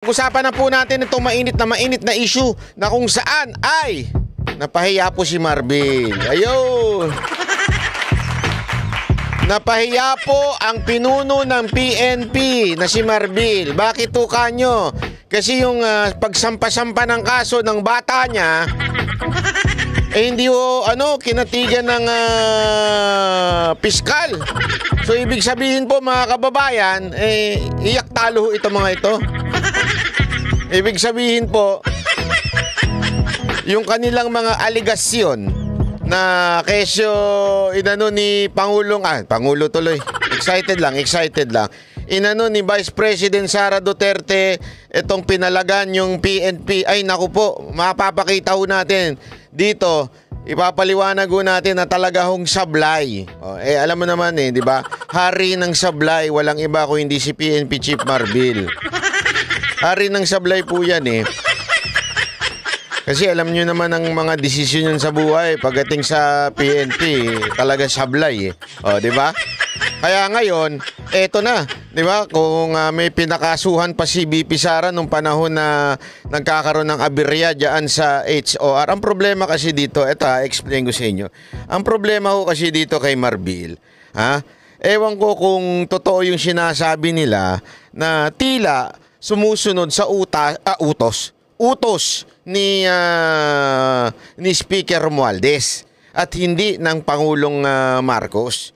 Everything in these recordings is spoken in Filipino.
Usapan na po natin itong mainit na issue na kung saan ay napahiya po si Marbil. Ayun. Napahiya po ang pinuno ng PNP na si Marbil. Bakit po kanyo? Kasi yung pagsampa-sampa ng kaso ng bata niya, hindi ho, kinatigan ng piskal. So, ibig sabihin po mga kababayan, iyak talo ito mga ito. Ibig sabihin po, yung kanilang mga aligasyon na kesyo inano ni Pangulo tuloy. Excited lang. Inano ni Vice President Sara Duterte itong pinalagan yung PNP. Ay naku po, mapapakita ho natin dito. Ipapaliwanag ho natin na talaga hong sablay. Alam mo naman di ba? Hari ng sablay, walang iba kung hindi si PNP Chief Marbil. Hari ng sablay po yan Kasi alam nyo naman ang mga desisyon yun sa buhay pagdating sa PNP, talaga sablay di ba? Kaya ngayon, eto na, di ba? Kung may pinakasuhan pa si BP Sara nung panahon na nagkakaroon ng aberya dyan sa HOR. Ang problema kasi dito, eto explain ko sa inyo. Ang problema ko kasi dito kay Marbil, ewan ko kung totoo yung sinasabi nila na tila sumusunod sa utos ni Speaker Romualdez at hindi ng Pangulong Marcos.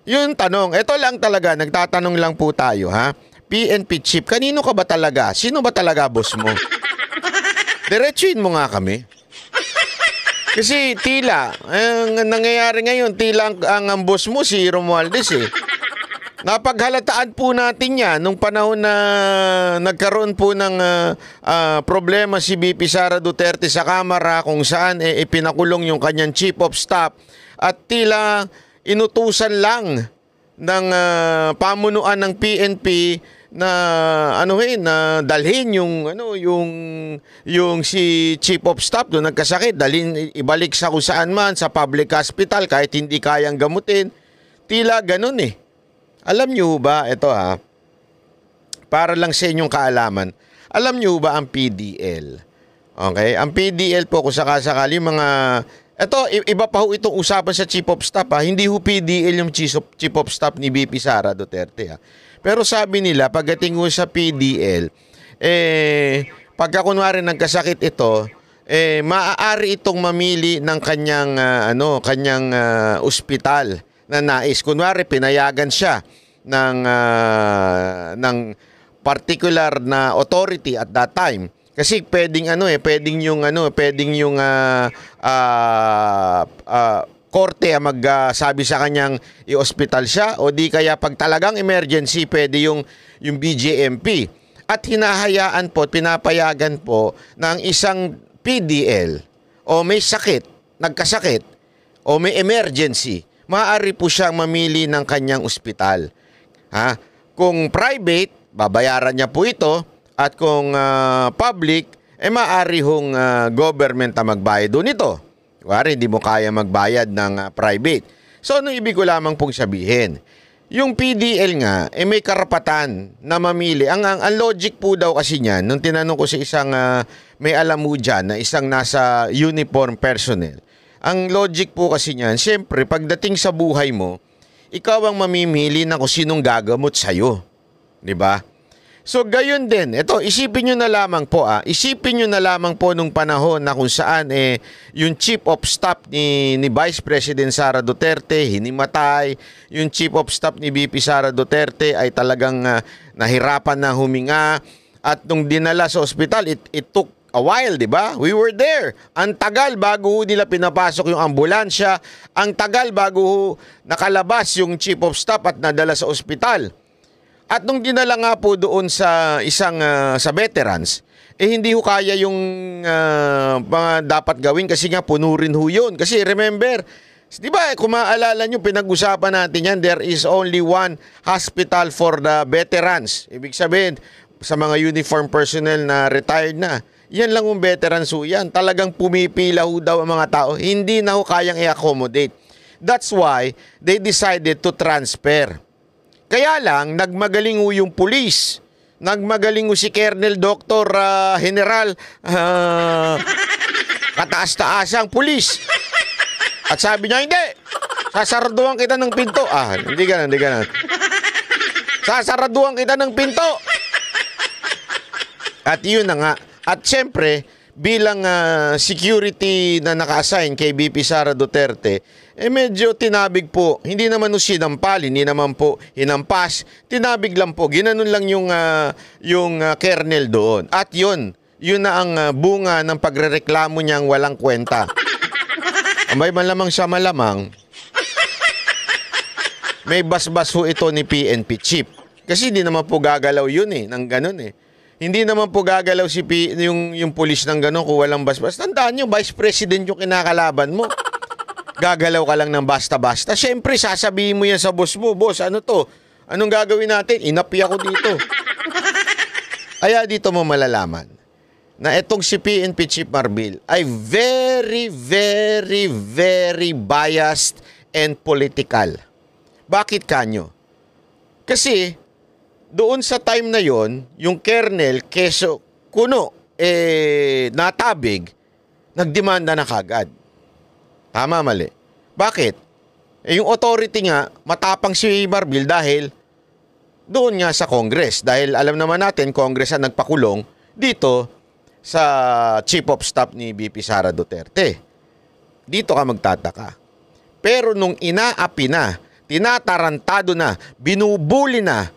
Yun tanong. Ito lang talaga, nagtatanong lang po tayo PNP Chief, kanino ka ba talaga? Sino ba talaga boss mo? Diretsuin mo nga kami. Kasi tila, ang nangyayari ngayon, tila ang boss mo si Romualdez Napaghalataan po natin yan nung panahon na nagkaroon po ng problema si BP Sara Duterte sa Kamara kung saan ipinakulong yung kanyang Chief of Staff at tila inutusan lang ng pamunuan ng PNP na na dalhin yung si Chief of Staff doon nagkasakit, dalhin ibalik sa kung saan man sa public hospital kahit hindi kayang gamutin. Tila ganun Alam niyo ba, ito para lang sa inyong kaalaman, alam niyo ba ang PDL? Okay? Ang PDL po kung sakasakali mga, ito, iba pa ho itong usapan sa Chief of Staff Hindi ho PDL yung Chief of Staff ni BP Sara Duterte Pero sabi nila, pagdating ho sa PDL, pagka kunwari nagkasakit ito, maaari itong mamili ng kanyang ospital na nais. Kunwari pinayagan siya ng particular na authority at that time. Kasi pwedeng korte magsabi sa kanyang i-hospital siya o di kaya pag talagang emergency pwede yung BJMP. At hinahayaan po, pinapayagan po ng isang PDL o may sakit, nagkasakit o may emergency, maaari po siyang mamili ng kanyang ospital. Kung private, babayaran niya po ito. At kung public, maaari hong government na magbayad doon ito. Kuwari, hindi mo kaya magbayad ng private. So, ano ibig ko lamang pong sabihin? Yung PDL nga, may karapatan na mamili. Ang logic po daw kasi niyan, nung tinanong ko sa isang may alam mo dyan, na isang nasa uniform personnel, ang logic po kasi niyan, siyempre, pagdating sa buhay mo, ikaw ang mamimili na kung sinong gagamot sa'yo. Diba? So, gayon din. Ito, isipin nyo na lamang po. Isipin nyo na lamang po nung panahon na kung saan yung Chief of Staff ni Vice President Sara Duterte, hinimatay. Yung Chief of Staff ni BP Sara Duterte ay talagang nahirapan na huminga. At nung dinala sa ospital, it took a while, di ba? We were there. Ang tagal bago nila pinapasok yung ambulansya. Ang tagal bago nakalabas yung Chief of Staff at nadala sa ospital. At nung dinala nga po doon sa isang sa veterans, hindi ho kaya yung mga dapat gawin kasi nga puno rin ho yun. Kasi remember, di ba kung maalala nyo, pinag-usapan natin yan, there is only one hospital for the veterans. Ibig sabihin, sa mga uniform personnel na retired na, yan lang yung veterans ho yan. Talagang pumipila ho daw ang mga tao. Hindi na ho kayang i-accommodate. That's why they decided to transfer. Kaya lang, nagmagaling ho yung pulis Nagmagaling si Colonel Dr. General kataas-taasang pulis. At sabi niya, hindi, sasaraduhan kita ng pinto. Hindi ganun. Sasaraduhan kita ng pinto. At yun na nga. At syempre, bilang security na naka-assign kay VP Sara Duterte, medyo tinabig po. Hindi naman sinampal, hindi naman po hinampas. Tinabig lang po. Ginanon lang yung kernel doon. At yun na ang bunga ng pagrereklamo niyang walang kwenta. May malamang sa malamang, may basbas ho ito ni PNP chief. Kasi hindi naman po gagalaw yun ng ganun Hindi naman po gagalaw yung pulis ng ganun kung walang basbas. Tandaan nyo, Vice President yung kinakalaban mo. Gagalaw ka lang ng basta-basta. Siyempre, sasabihin mo yan sa boss mo, boss, ano to? Anong gagawin natin? Inapi ako dito. Kaya dito mo malalaman na itong si PNP Chief Marbil ay very, very, very biased and political. Bakit kanyo? Kasi doon sa time na yon, yung kernel, keso kuno, natabig, nagdemanda na kagad. Tama, mali. Bakit? Yung authority nga, matapang si Marbil dahil doon nga sa Congress. Dahil alam naman natin, Congress ang nagpakulong dito sa Chief of Staff ni VP Sara Duterte. Dito ka magtataka. Pero nung inaapi na, tinatarantado na, binubuli na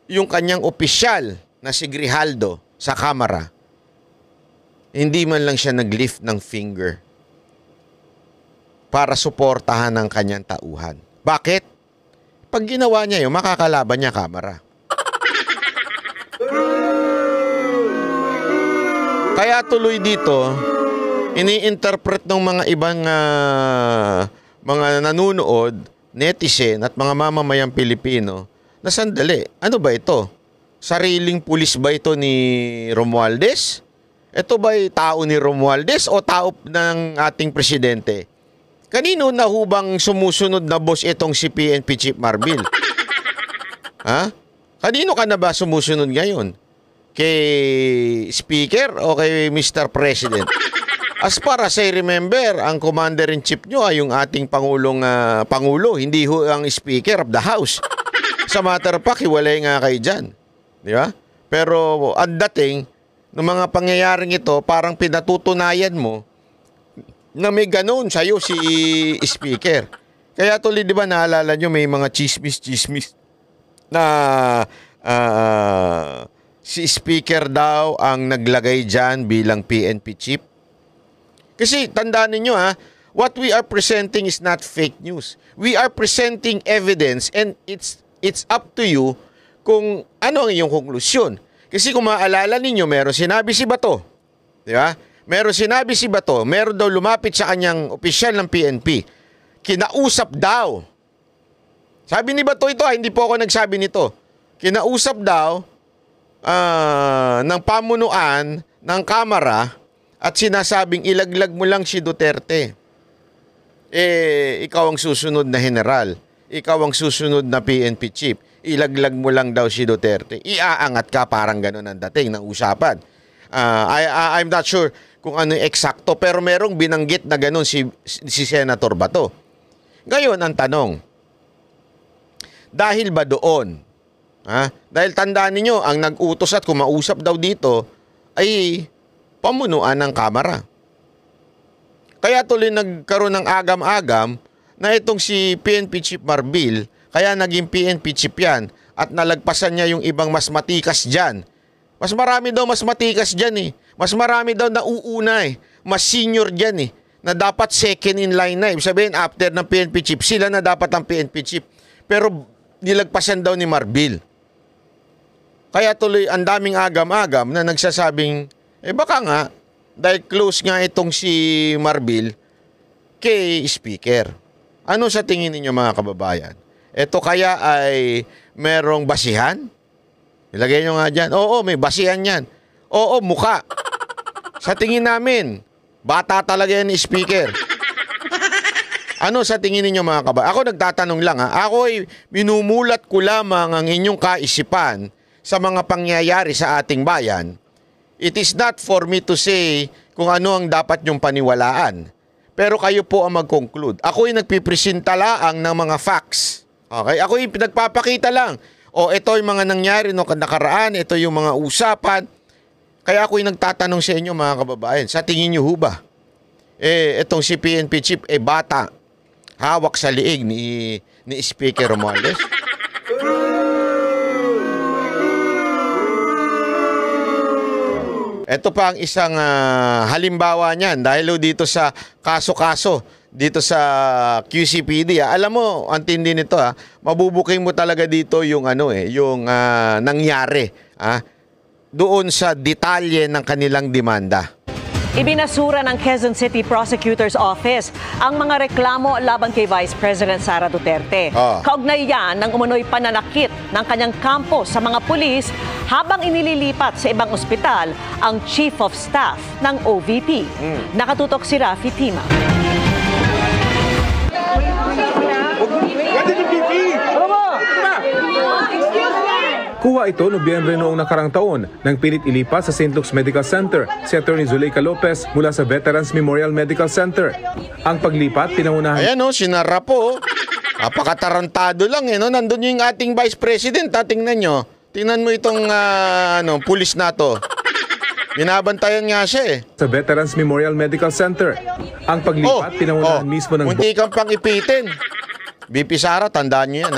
yung kanyang opisyal na si Grijaldo sa Kamara, hindi man lang siya nag-lift ng finger para suportahan ang kanyang tauhan. Bakit? Pag ginawa niya yun, makakalaban niya Kamara. Kaya tuloy dito, ini-interpret ng mga ibang mga nanunood, netizen at mga mamamayang Pilipino na sandali, ano ba ito? Sariling pulis ba ito ni Romualdez? Ito ba'y tao ni Romualdez o tao ng ating presidente? Kanino na hubang sumusunod na boss itong si PNP Chief Marbil? Ha? Kanino ka na ba sumusunod ngayon? Kay Speaker o kay Mr. President? As far as I remember, ang Commander-in-Chief nyo ay yung ating Pangulo, hindi ho ang Speaker of the House. Sa matter of fact, hiwalay nga kayo dyan. Di ba? Pero ang dating, ng mga pangyayaring ito, parang pinatutunayan mo na may ganun sa'yo si Speaker. Kaya tuloy, di ba, naalala nyo, may mga chismis na si Speaker daw ang naglagay dyan bilang PNP Chief. Kasi tandaan ninyo what we are presenting is not fake news. We are presenting evidence and it's up to you kung ano ang iyong konklusyon. Kasi kung maaalala ninyo, meron sinabi si Bato. Di ba? Meron sinabi si Bato, meron daw lumapit sa kanyang opisyal ng PNP. Kinausap daw. Sabi ni Bato ito, hindi po ako nagsabi nito. Kinausap daw ng pamunuan ng Kamara at sinasabing ilaglag mo lang si Duterte. Ikaw ang susunod na general. Ikaw ang susunod na PNP chief. Ilaglag mo lang daw si Duterte. Iaangat ka, parang ganun ang dating ng usapan. I'm not sure kung ano yung eksakto, pero merong binanggit na ganun si Senator Bato. Ngayon, ang tanong, dahil ba doon? Dahil tandaan ninyo, ang nag-utos at kumausap daw dito ay pamunuan ng Kamara. Kaya tuloy nagkaroon ng agam-agam na itong si PNP Chief Marbil, kaya naging PNP Chief yan at nalagpasan niya yung ibang mas matikas dyan. Mas marami daw mas matikas dyan Mas marami daw nauuna Mas senior dyan na dapat second in line na. Ibig sabihin, after ng PNP Chief, sila na dapat ang PNP Chief. Pero nilagpasan daw ni Marbil. Kaya tuloy, ang daming agam-agam na nagsasabing, baka nga, dahil close nga itong si Marbil kay Speaker. Ano sa tingin ninyo mga kababayan? Ito kaya ay merong basihan? Ilagay nyo nga dyan. Oo, may basihan yan. Oo, muka. Sa tingin namin, bata talaga yan ni Speaker. Ano sa tingin ninyo mga kababayan? Ako nagtatanong lang Ako ay minumulat ko lamang ang inyong kaisipan sa mga pangyayari sa ating bayan, it is not for me to say kung ano ang dapat nyong paniwalaan. Pero kayo po ang mag-conclude. Ako'y nagpipresenta lang ng mga facts. Okay? Ako'y nagpapakita lang. O ito yung mga nangyari noong nakaraan, ito yung mga usapan. Kaya ako'y nagtatanong sa inyo mga kababayan, sa tingin nyo ho ba? Itong si PNP chief, bata, hawak sa liig ni Speaker Romualdez? Ito pa ang isang halimbawa niyan dahil dito sa kaso-kaso dito sa QCPD. Alam mo, ang tindi nito mabubuking mo talaga dito yung yung nangyari doon sa detalye ng kanilang demanda. Ibinasura ng Quezon City Prosecutor's Office ang mga reklamo laban kay Vice President Sara Duterte. Kaugnay yan ng umunoy pananakit ng kanyang kampo sa mga pulis habang inililipat sa ibang ospital ang Chief of Staff ng OVP. Nakatutok si Rafi Tima. Kuha ito Nobyembre noong nakarang taon nang pilit ilipat sa St. Luke's Medical Center si Atty. Zuleika Lopez mula sa Veterans Memorial Medical Center. Ang paglipat, pinangunahan... Ayan sinara po. Apakatarantado lang nandun yung ating Vice President. Tingnan nyo. Tingnan mo itong pulis na to. Binabantayan nga siya Sa Veterans Memorial Medical Center. Ang paglipat, pinangunahan mismo ng... Munti kang pang ipitin. BP Sara, tandaan nyo yan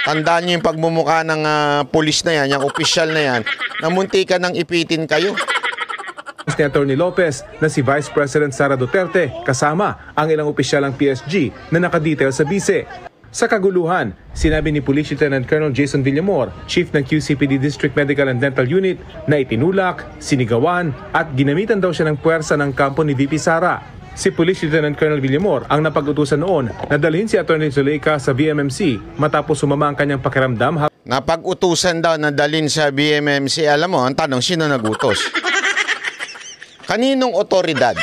Tandaan niyo yung pagmumukha ng pulis na yan, yung opisyal na yan, na munti ka nang ipitin kayo. Ni Atty. Lopez na si Vice President Sara Duterte kasama ang ilang opisyal ng PSG na nakadetail sa bise. Sa kaguluhan, sinabi ni Police Lieutenant Colonel Jason Villamor, Chief ng QCPD District Medical and Dental Unit, na itinulak, sinigawan at ginamitan daw siya ng puwersa ng kampo ni VP Sara. Si Police Lieutenant Colonel Villamor ang napag-utusan noon na dalhin si Atty. Zuleika sa VMMC matapos sumama ang kanyang pakiramdam. Napag-utusan daw na dalhin sa VMMC. Alam mo, ang tanong, sino nagutos? Kaninong otoridad?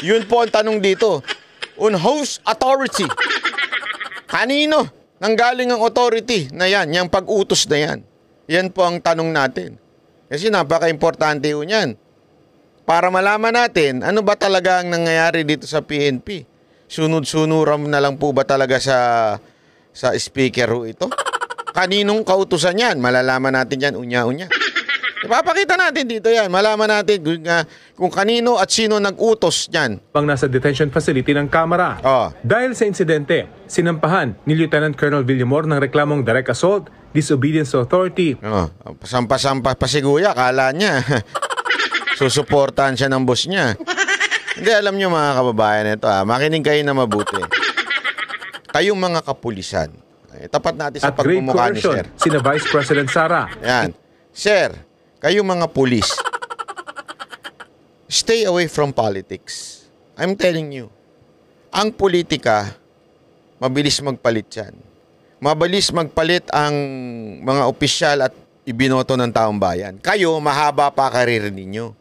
Yun po ang tanong dito. On whose authority? Kanino nanggaling ang authority na yan, yung pag-utos na yan? Yan po ang tanong natin. Kasi napaka-importante yun yan. Para malaman natin, ano ba talaga ang nangyayari dito sa PNP? Sunod-sunuran na lang po ba talaga sa speaker ito? Kaninong kautusan yan? Malalaman natin yan, unya-unya. Ipapakita natin dito yan. Malaman natin kung kanino at sino nag-utos yan. Pang nasa detention facility ng Kamara. Dahil sa insidente, sinampahan ni Lieutenant Colonel Villamor ng reklamong direct assault, disobedience to authority. Pasampa-sampa pa si Guya, kala niya. Susuportahan siya ng boss niya. Hindi, alam nyo mga kababayan ito makinig kayo na mabuti. Kayong mga kapulisan, tapat natin sa pagmumukha ni Sir. Sina Vice President Sara. Yan. Sir, kayong mga pulis, stay away from politics. I'm telling you. Ang politika, mabilis magpalit yan. Mabilis magpalit ang mga opisyal at ibinoto ng taong bayan. Kayo, mahaba pa karir ninyo.